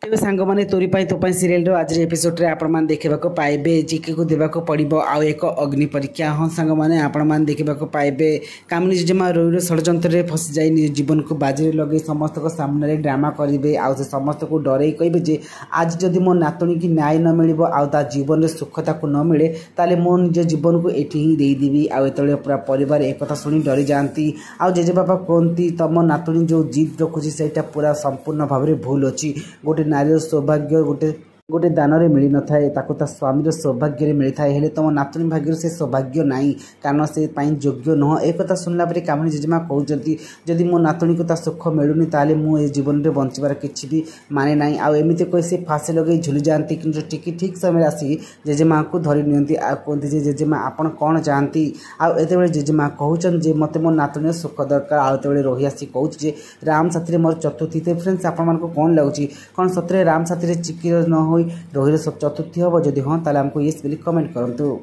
तेज सांग मैंने तोरी तो सीरियल आज एपिसोड रे आपण देखा पाइबे जिके को देवाक पड़ो आउ एक अग्नि परीक्षा। हाँ सांग मैंने आपण देखा पाइबे कामिनी जेजेमा रोईर षड्यंत्र फसी जाए जीवन को बाजी लगे समस्त सामने ड्रामा करेंगे आउ से समस्त को डर कहे जे आज जदि मो नातुणी की न्याय न मिल आ जीवन में सुखता को न मिले ताले मो निज जीवन को एठी ही देदेवी आते पूरा परिवार एक शुणी डरी जाती आउ जेजे बाबा कहती तुम नातुणी जो जिद रखुची से पूरा संपूर्ण भाव में भूल अच्छी गोटे नारी सौभाग्य गोटे दान मिल न थाए ता स्वामी सौभाग्य मिलता है हेले तुम नातुणी भाग्य से सौभाग्य नाई कारण से योग्य नुह एक शुणला कामिनी जेजेमा कहते जदि मो नातुणी को सुख मिलूनी ताले मुझे जीवन में बचार किसी भी माने ना आमती कही से फांसी लगे झुली जाती कि ठीक समय आसिक जेजेमा को धरी नि कहते जेजेमा आपड़ कौन चाहती आते जेजेमा कहते मत मो नातुणी सुख दरकार आते रही आसी कहूँ राम साथी मोर चतुर्थी। तो फ्रेंड्स आपण कौन लगुच कौन सतरे राम साथी चिकी न हो रोहिर चतुर्थी हम जदि हाँ ताले हमको येस बोली कमेंट करूँ।